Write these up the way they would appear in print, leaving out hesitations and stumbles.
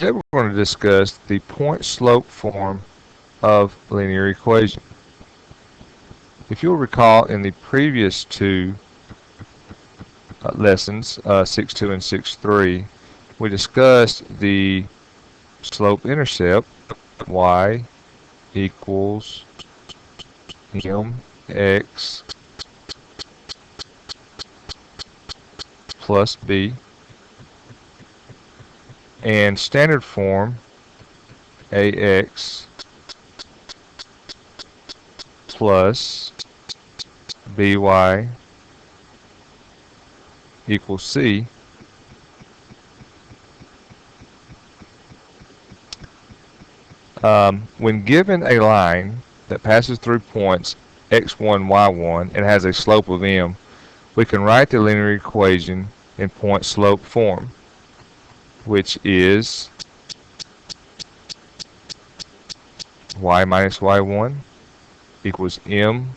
Today we're going to discuss the point-slope form of linear equation. If you'll recall in the previous two lessons, 6.2 and 6.3, we discussed the slope-intercept, y equals mx plus b, and standard form ax plus by equals c. When given a line that passes through points x1, y1 and has a slope of m, we can write the linear equation in point-slope form, which is y minus y1 equals m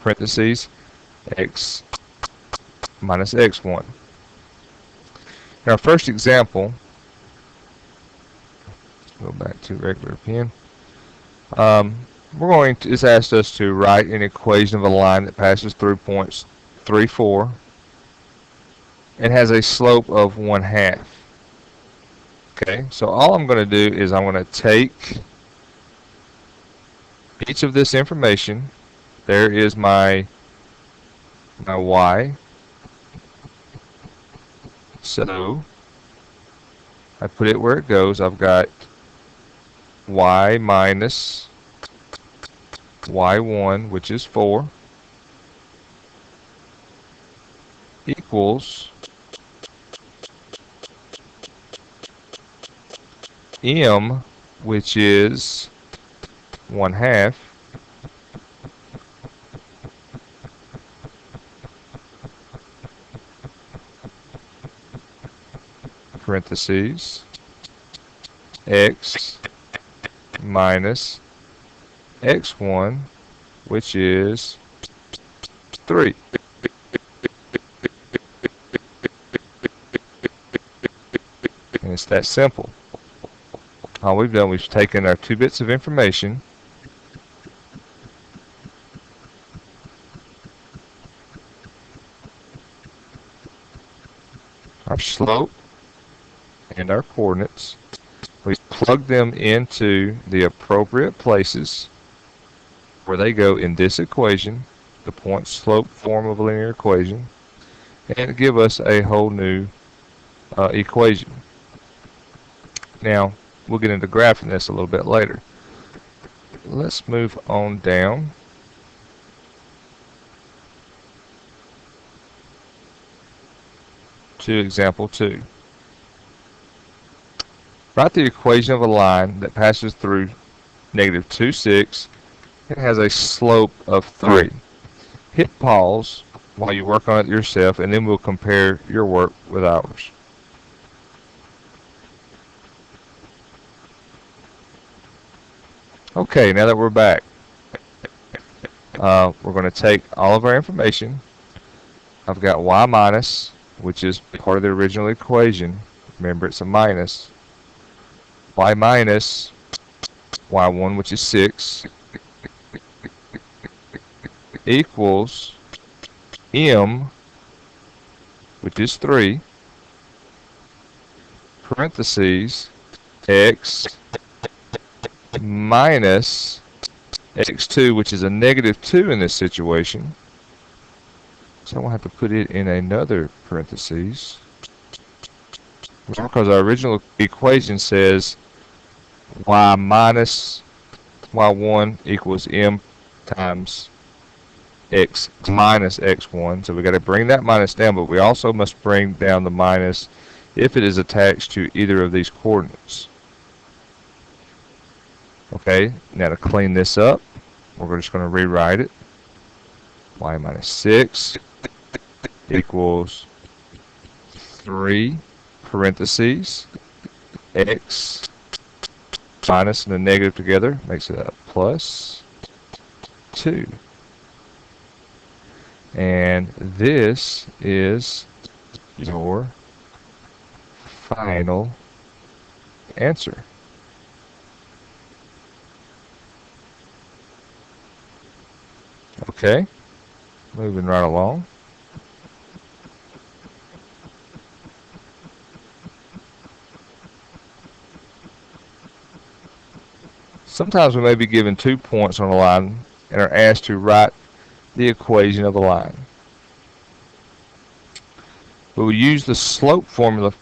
parentheses x minus x1. In our first example, go back to regular pen. It's asked us to write an equation of a line that passes through points 3, 4 and has a slope of 1/2. Okay, so all I'm going to do is I'm going to take each of this information. There is my y. So I put it where it goes. I've got y minus y1, which is 4, equals m, which is 1/2, parentheses x minus x1, which is 3. And it's that simple. All we've done, we've taken our 2 bits of information, our slope and our coordinates. We plug them into the appropriate places where they go in this equation, the point-slope form of a linear equation, and give us a whole new equation. Now, we'll get into graphing this a little bit later. Let's move on down to example 2. Write the equation of a line that passes through -2, 6 and has a slope of 3. Hit pause while you work on it yourself, and then we'll compare your work with ours. Okay, now that we're back, we're going to take all of our information. I've got y minus, which is part of the original equation. Remember, it's a minus. Y minus y1, which is 6, equals m, which is 3, parentheses x minus x2, which is a -2 in this situation. So I'm going to have to put it in another parentheses, because our original equation says y minus y1 equals m times x minus x1. So we got to bring that minus down, but we also must bring down the minus if it is attached to either of these coordinates. Okay, now to clean this up, we're just going to rewrite it. Y minus 6 equals 3 parentheses x minus and the negative together makes it a plus 2. And this is your final answer. Okay, moving right along. Sometimes we may be given 2 points on a line and are asked to write the equation of the line. We will use the slope formula,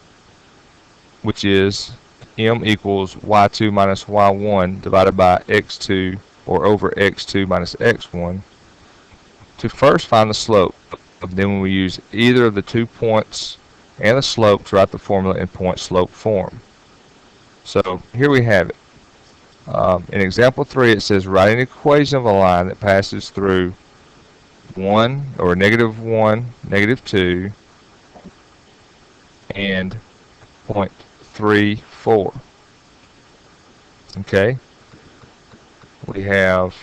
which is m equals y2 minus y1 divided by x2 or over x2 minus x1 to first find the slope. Then we use either of the 2 points and the slope to write the formula in point-slope form. So here we have it. In example 3, it says write an equation of a line that passes through 1 or -1, -2, and 0.34. Okay, we have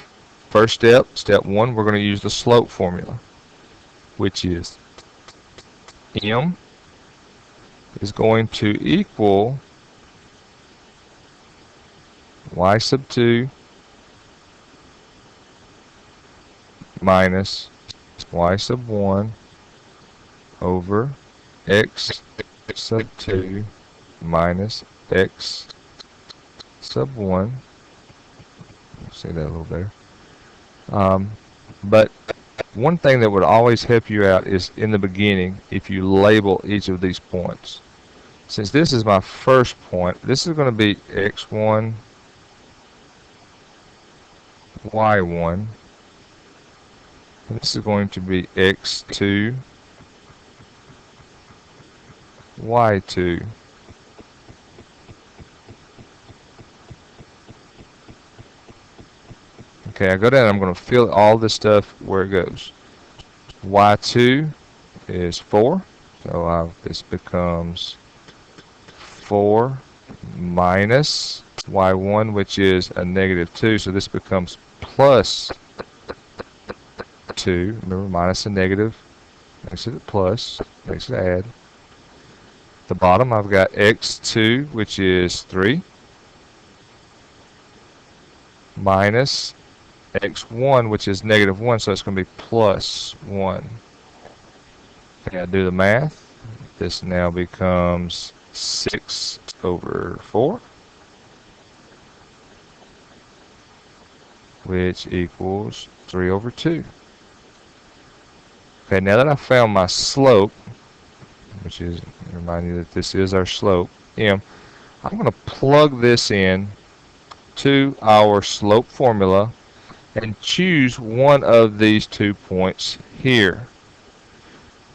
first step, step 1, we're going to use the slope formula, which is m is going to equal y sub 2 minus y sub 1 over x sub 2 minus x sub 1. I'll say that a little better. But one thing that would always help you out is in the beginning if you label each of these points. Since this is my first point, this is going to be x1, y1, and this is going to be x2, y2. Okay, I go down and I'm going to fill all this stuff where it goes. y2 is 4, so this becomes 4 minus y1, which is a -2, so this becomes plus 2. Remember, minus a negative makes it a plus, makes it add. At the bottom, I've got x2, which is 3, minus x1, which is -1, so it's going to be plus 1. Okay, I do the math. This now becomes 6 over 4, which equals 3 over 2. Okay, now that I've found my slope, which is, remind you that this is our slope, m, I'm going to plug this in to our slope formula and choose one of these 2 points here.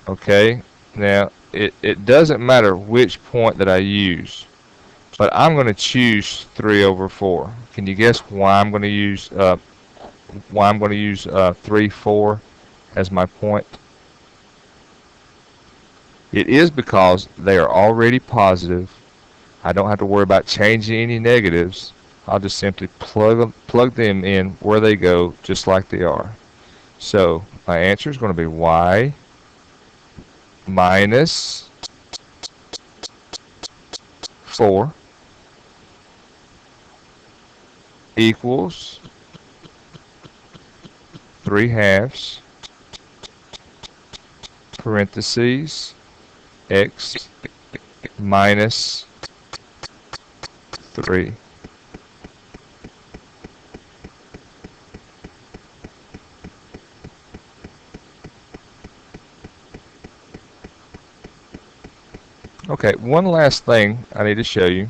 Okay, now it doesn't matter which point that I use, but I'm going to choose 3 over 4. Can you guess why I'm going to use 3, 4 as my point? It is because they are already positive. I don't have to worry about changing any negatives. I'll just simply plug them in where they go, just like they are. So my answer is going to be y minus 4 equals 3/2 parentheses x minus 3. Okay, one last thing I need to show you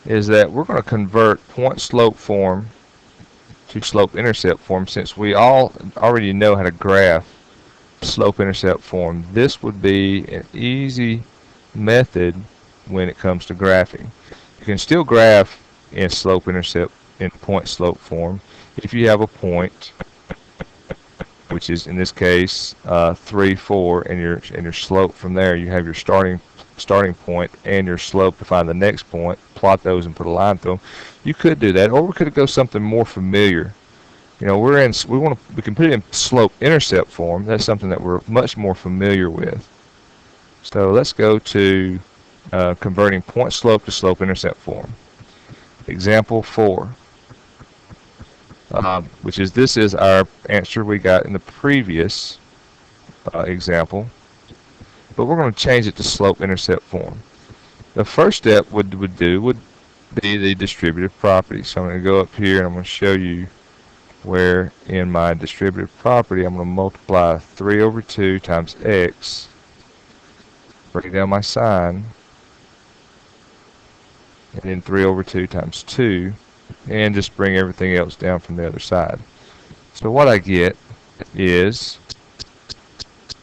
is that we're going to convert point slope form to slope intercept form. Since we all already know how to graph slope intercept form, this would be an easy method when it comes to graphing. You can still graph in slope intercept in point slope form if you have a point, which is in this case 3, 4, and your slope from there. You have your starting point and your slope to find the next point. Plot those and put a line through them. You could do that, or we could go something more familiar. You know, we can put it in slope intercept form. That's something that we're much more familiar with. So let's go to converting point slope to slope intercept form. Example 4, this is our answer we got in the previous example, but we're going to change it to slope intercept form. The first step would be the distributive property. So I'm going to go up here and I'm going to show you where in my distributive property I'm going to multiply 3 over 2 times x, break down my sign, and then 3 over 2 times 2, and just bring everything else down from the other side. So what I get is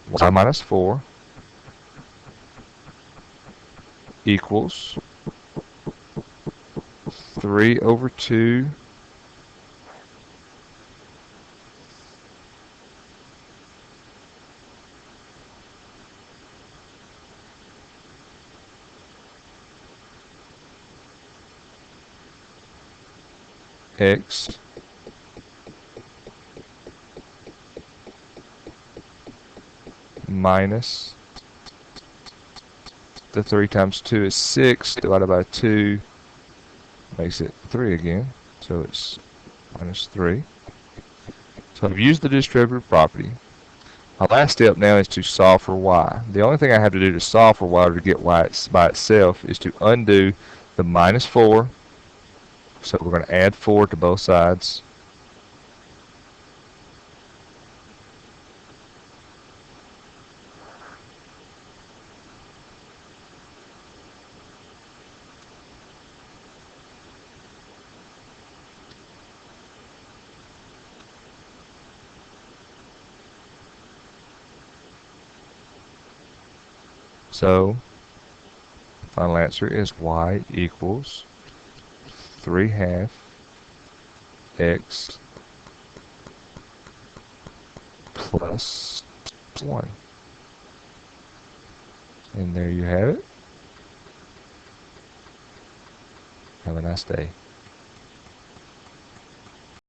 y minus 4 equals 3 over 2 x minus the 3 times 2 is 6 divided by 2 makes it 3 again, so it's minus 3. So I've used the distributive property. My last step now is to solve for y. The only thing I have to do to solve for y or to get y by itself is to undo the minus 4. So we're going to add 4 to both sides. So final answer is y equals 3/2 x plus 1. And there you have it. Have a nice day.